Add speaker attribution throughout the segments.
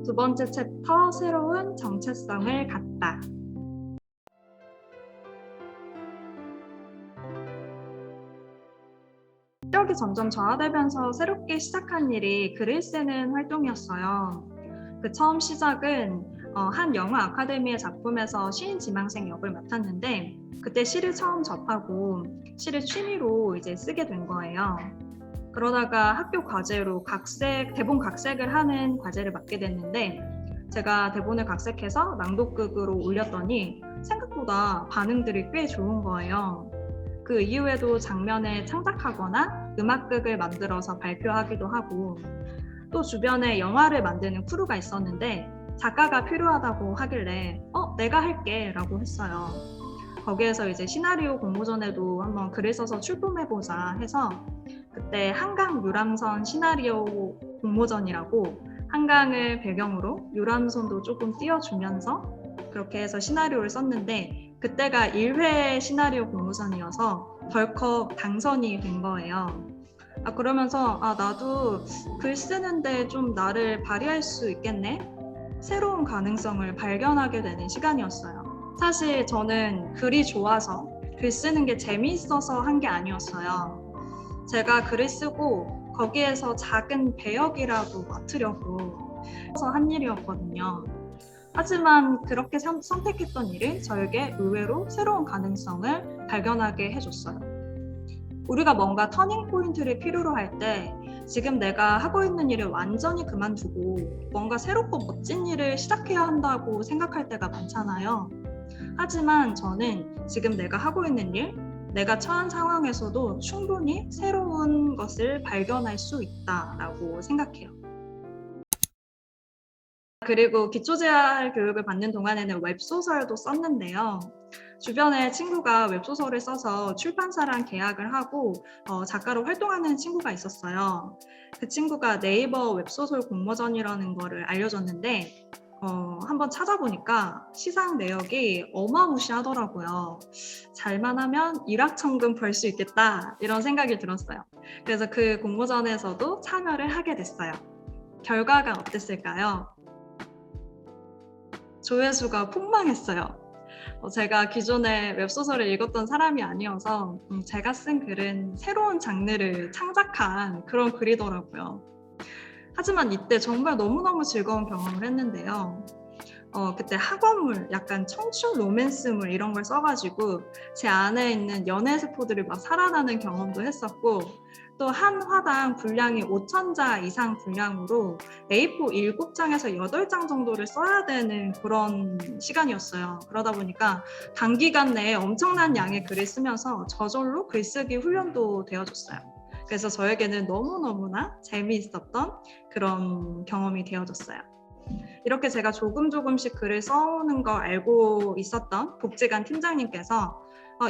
Speaker 1: 두 번째 챕터, 새로운 정체성을 갖다. 시력이 점점 저하되면서 새롭게 시작한 일이 글을 쓰는 활동이었어요. 그 처음 시작은 한 영화 아카데미의 작품에서 시인 지망생 역을 맡았는데, 그때 시를 처음 접하고 시를 취미로 이제 쓰게 된 거예요. 그러다가 학교 과제로 대본 각색을 하는 과제를 맡게 됐는데, 제가 대본을 각색해서 낭독극으로 올렸더니 생각보다 반응들이 꽤 좋은 거예요. 그 이후에도 장면을 창작하거나 음악극을 만들어서 발표하기도 하고, 또 주변에 영화를 만드는 크루가 있었는데 작가가 필요하다고 하길래 내가 할게 라고 했어요. 거기에서 이제 시나리오 공모전에도 한번 글을 써서 출품해보자 해서, 그때 한강 유람선 시나리오 공모전이라고 한강을 배경으로 유람선도 조금 띄워주면서 그렇게 해서 시나리오를 썼는데, 그때가 1회 시나리오 공모전이어서 덜컥 당선이 된 거예요. 그러면서 나도 글 쓰는데 좀 나를 발휘할 수 있겠네? 새로운 가능성을 발견하게 되는 시간이었어요. 사실 저는 글이 좋아서 글 쓰는 게 재미있어서 한 게 아니었어요. 제가 글을 쓰고 거기에서 작은 배역이라도 맡으려고 해서 한 일이었거든요. 하지만 그렇게 선택했던 일이 저에게 의외로 새로운 가능성을 발견하게 해줬어요. 우리가 뭔가 터닝 포인트를 필요로 할 때 지금 내가 하고 있는 일을 완전히 그만두고 뭔가 새롭고 멋진 일을 시작해야 한다고 생각할 때가 많잖아요. 하지만 저는 지금 내가 하고 있는 일, 내가 처한 상황에서도 충분히 새로운 것을 발견할 수 있다라고 생각해요. 그리고 기초재활 교육을 받는 동안에는 웹소설도 썼는데요. 주변에 친구가 웹소설을 써서 출판사랑 계약을 하고 작가로 활동하는 친구가 있었어요. 그 친구가 네이버 웹소설 공모전이라는 거를 알려줬는데, 한번 찾아보니까 시상 내역이 어마무시하더라고요. 잘만 하면 일확천금 벌 수 있겠다, 이런 생각이 들었어요. 그래서 그 공모전에서도 참여를 하게 됐어요. 결과가 어땠을까요? 조회수가 폭망했어요. 제가 기존에 웹소설을 읽었던 사람이 아니어서 제가 쓴 글은 새로운 장르를 창작한 그런 글이더라고요. 하지만 이때 정말 너무너무 즐거운 경험을 했는데요. 그때 학원물, 약간 청춘 로맨스물 이런 걸 써가지고 제 안에 있는 연애 세포들이 막 살아나는 경험도 했었고, 또 한 화당 분량이 5,000자 이상 분량으로 A4 7장에서 8장 정도를 써야 되는 그런 시간이었어요. 그러다 보니까 단기간 내에 엄청난 양의 글을 쓰면서 저절로 글쓰기 훈련도 되어줬어요. 그래서 저에게는 너무너무나 재미있었던 그런 경험이 되어줬어요. 이렇게 제가 조금씩 글을 써오는 걸 알고 있었던 복지관 팀장님께서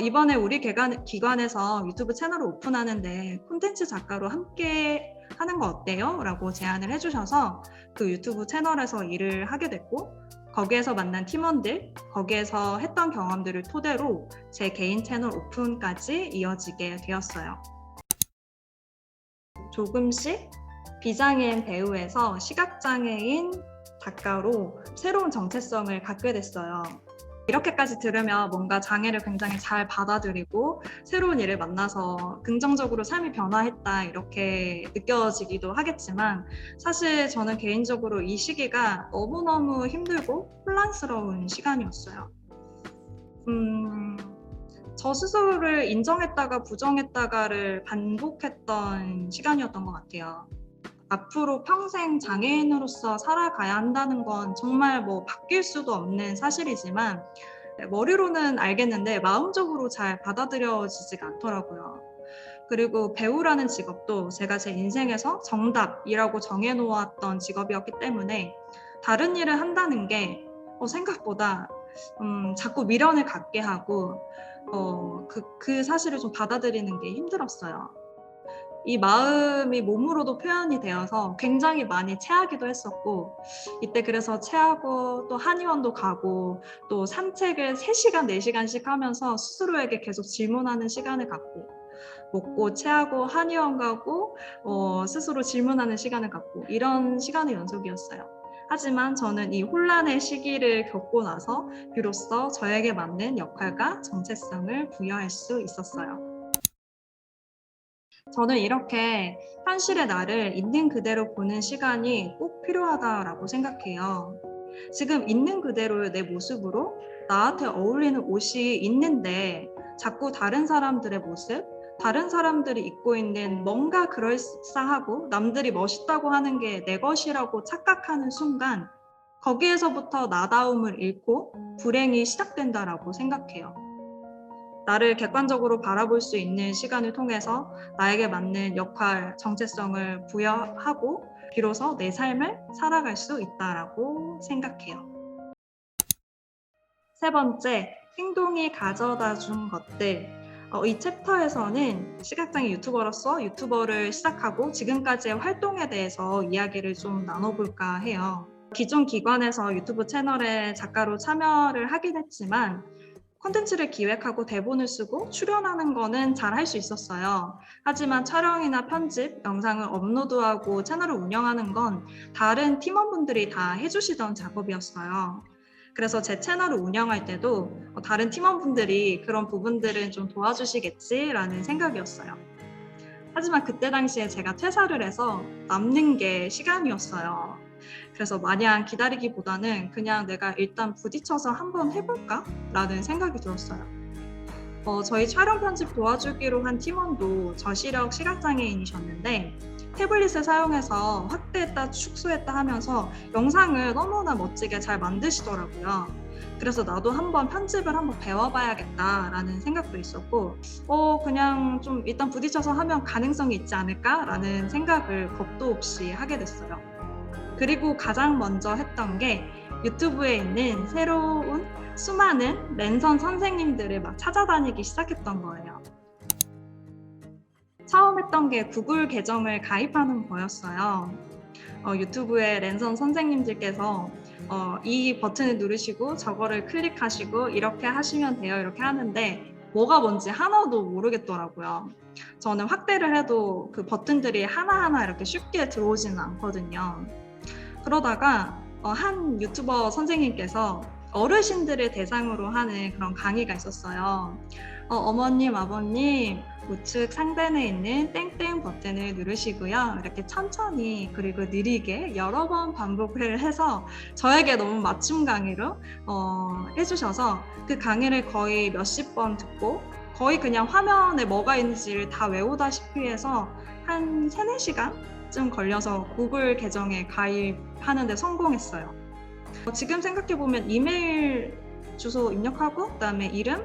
Speaker 1: 이번에 우리 기관에서 유튜브 채널을 오픈하는데 콘텐츠 작가로 함께 하는 거 어때요? 라고 제안을 해주셔서 그 유튜브 채널에서 일을 하게 됐고, 거기에서 만난 팀원들, 거기에서 했던 경험들을 토대로 제 개인 채널 오픈까지 이어지게 되었어요. 조금씩 비장애인 배우에서 시각장애인 작가로 새로운 정체성을 갖게 됐어요. 이렇게까지 들으면 뭔가 장애를 굉장히 잘 받아들이고 새로운 일을 만나서 긍정적으로 삶이 변화했다, 이렇게 느껴지기도 하겠지만, 사실 저는 개인적으로 이 시기가 너무너무 힘들고 혼란스러운 시간이었어요. 저 스스로를 인정했다가 부정했다가를 반복했던 시간이었던 것 같아요. 앞으로 평생 장애인으로서 살아가야 한다는 건 정말 바뀔 수도 없는 사실이지만, 머리로는 알겠는데 마음적으로 잘 받아들여지지가 않더라고요. 그리고 배우라는 직업도 제가 제 인생에서 정답이라고 정해놓았던 직업이었기 때문에 다른 일을 한다는 게 생각보다 자꾸 미련을 갖게 하고 그 사실을 좀 받아들이는 게 힘들었어요. 이 마음이 몸으로도 표현이 되어서 굉장히 많이 체하기도 했었고, 이때 그래서 체하고 또 한의원도 가고 또 산책을 3시간, 4시간씩 하면서 스스로에게 계속 질문하는 시간을 갖고, 먹고 체하고 한의원 가고 스스로 질문하는 시간을 갖고, 이런 시간의 연속이었어요. 하지만 저는 이 혼란의 시기를 겪고 나서 비로소 저에게 맞는 역할과 정체성을 부여할 수 있었어요. 저는 이렇게 현실의 나를 있는 그대로 보는 시간이 꼭 필요하다라고 생각해요. 지금 있는 그대로의 내 모습으로 나한테 어울리는 옷이 있는데 자꾸 다른 사람들의 모습, 다른 사람들이 입고 있는 뭔가 그럴싸하고 남들이 멋있다고 하는 게 내 것이라고 착각하는 순간 거기에서부터 나다움을 잃고 불행이 시작된다라고 생각해요. 나를 객관적으로 바라볼 수 있는 시간을 통해서 나에게 맞는 역할, 정체성을 부여하고 비로소 내 삶을 살아갈 수 있다라고 생각해요. 세 번째, 행동이 가져다 준 것들. 이 챕터에서는 시각장애 유튜버로서 유튜버를 시작하고 지금까지의 활동에 대해서 이야기를 좀 나눠볼까 해요. 기존 기관에서 유튜브 채널에 작가로 참여를 하긴 했지만 콘텐츠를 기획하고 대본을 쓰고 출연하는 거는 잘 할 수 있었어요. 하지만 촬영이나 편집, 영상을 업로드하고 채널을 운영하는 건 다른 팀원분들이 다 해주시던 작업이었어요. 그래서 제 채널을 운영할 때도 다른 팀원분들이 그런 부분들은 좀 도와주시겠지라는 생각이었어요. 하지만 그때 당시에 제가 퇴사를 해서 남는 게 시간이었어요. 그래서 마냥 기다리기보다는 그냥 내가 일단 부딪혀서 한번 해볼까? 라는 생각이 들었어요. 저희 촬영 편집 도와주기로 한 팀원도 저시력 시각장애인이셨는데 태블릿을 사용해서 확대했다 축소했다 하면서 영상을 너무나 멋지게 잘 만드시더라고요. 그래서 나도 한번 편집을 한번 배워봐야겠다라는 생각도 있었고 그냥 좀 일단 부딪혀서 하면 가능성이 있지 않을까라는 생각을 겁도 없이 하게 됐어요. 그리고 가장 먼저 했던 게 유튜브에 있는 새로운 수많은 랜선 선생님들을 막 찾아다니기 시작했던 거예요. 처음 했던 게 구글 계정을 가입하는 거였어요. 유튜브에 랜선 선생님들께서 이 버튼을 누르시고 저거를 클릭하시고 이렇게 하시면 돼요. 이렇게 하는데 뭐가 뭔지 하나도 모르겠더라고요. 저는 확대를 해도 그 버튼들이 하나하나 이렇게 쉽게 들어오지는 않거든요. 그러다가 한 유튜버 선생님께서 어르신들을 대상으로 하는 그런 강의가 있었어요. 어머님, 아버님, 우측 상단에 있는 땡땡 버튼을 누르시고요. 이렇게 천천히 그리고 느리게 여러 번 반복을 해서 저에게 너무 맞춤 강의로 해주셔서 그 강의를 거의 몇십 번 듣고 거의 그냥 화면에 뭐가 있는지를 다 외우다시피 해서 한 3-4시간쯤 걸려서 구글 계정에 가입하는 데 성공했어요. 지금 생각해보면 이메일 주소 입력하고 그다음에 이름,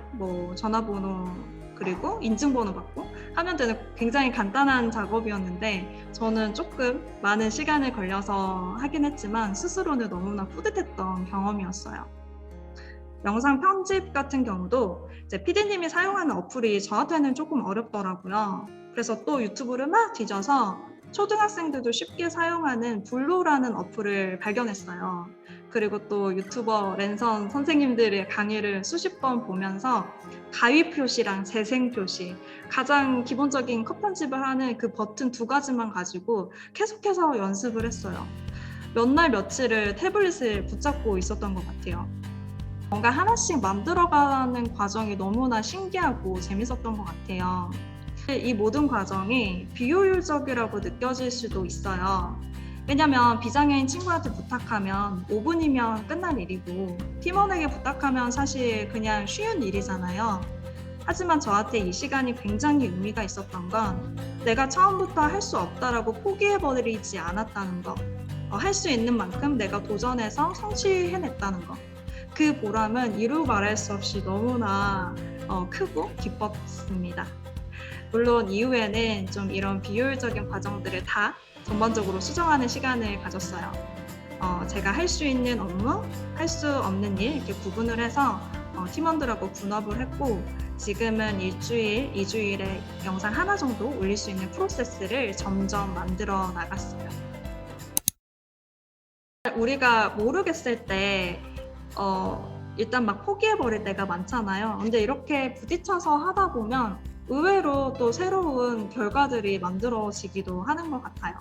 Speaker 1: 전화번호 그리고 인증번호 받고 하면 되는 굉장히 간단한 작업이었는데 저는 조금 많은 시간을 걸려서 하긴 했지만 스스로는 너무나 뿌듯했던 경험이었어요. 영상 편집 같은 경우도 이제 PD님이 사용하는 어플이 저한테는 조금 어렵더라고요. 그래서 또 유튜브를 막 뒤져서 초등학생들도 쉽게 사용하는 블로라는 어플을 발견했어요. 그리고 또 유튜버 랜선 선생님들의 강의를 수십 번 보면서 가위 표시랑 재생 표시, 가장 기본적인 컷 편집을 하는 그 버튼 2가지만 가지고 계속해서 연습을 했어요. 몇 날 며칠을 태블릿을 붙잡고 있었던 것 같아요. 뭔가 하나씩 만들어가는 과정이 너무나 신기하고 재밌었던 것 같아요. 이 모든 과정이 비효율적이라고 느껴질 수도 있어요. 왜냐면 비장애인 친구한테 부탁하면 5분이면 끝날 일이고 팀원에게 부탁하면 사실 그냥 쉬운 일이잖아요. 하지만 저한테 이 시간이 굉장히 의미가 있었던 건 내가 처음부터 할 수 없다라고 포기해버리지 않았다는 거. 할 수 있는 만큼 내가 도전해서 성취해냈다는 거. 그 보람은 이루 말할 수 없이 너무나 크고 기뻤습니다. 물론 이후에는 좀 이런 비효율적인 과정들을 다 전반적으로 수정하는 시간을 가졌어요. 제가 할 수 있는 업무, 할 수 없는 일 이렇게 구분을 해서 팀원들하고 분업을 했고 지금은 일주일, 2주일에 영상 하나 정도 올릴 수 있는 프로세스를 점점 만들어 나갔어요. 우리가 모르겠을 때 일단 막 포기해버릴 때가 많잖아요. 근데 이렇게 부딪혀서 하다 보면 의외로 또 새로운 결과들이 만들어지기도 하는 것 같아요.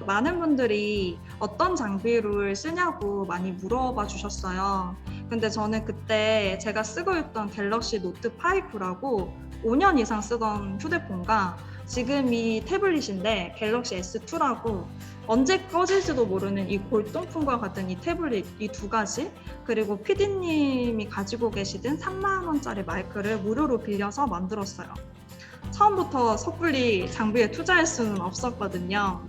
Speaker 1: 많은 분들이 어떤 장비를 쓰냐고 많이 물어봐 주셨어요. 근데 저는 그때 제가 쓰고 있던 갤럭시 노트 5라고 5년 이상 쓰던 휴대폰과 지금 이 태블릿인데 갤럭시 S2라고 언제 꺼질지도 모르는 이 골동품과 같은 이 태블릿 이 두 가지, 그리고 PD님이 가지고 계시던 3만 원짜리 마이크를 무료로 빌려서 만들었어요. 처음부터 섣불리 장비에 투자할 수는 없었거든요.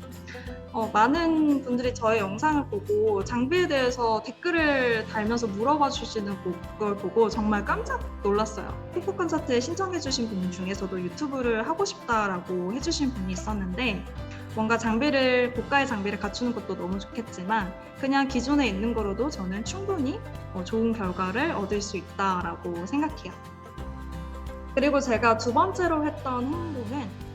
Speaker 1: 많은 분들이 저의 영상을 보고 장비에 대해서 댓글을 달면서 물어봐 주시는 걸 보고 정말 깜짝 놀랐어요. 피코 콘서트에 신청해 주신 분 중에서도 유튜브를 하고 싶다라고 해주신 분이 있었는데, 뭔가 고가의 장비를 갖추는 것도 너무 좋겠지만 그냥 기존에 있는 거로도 저는 충분히 좋은 결과를 얻을 수 있다라고 생각해요. 그리고 제가 두 번째로 했던 행동은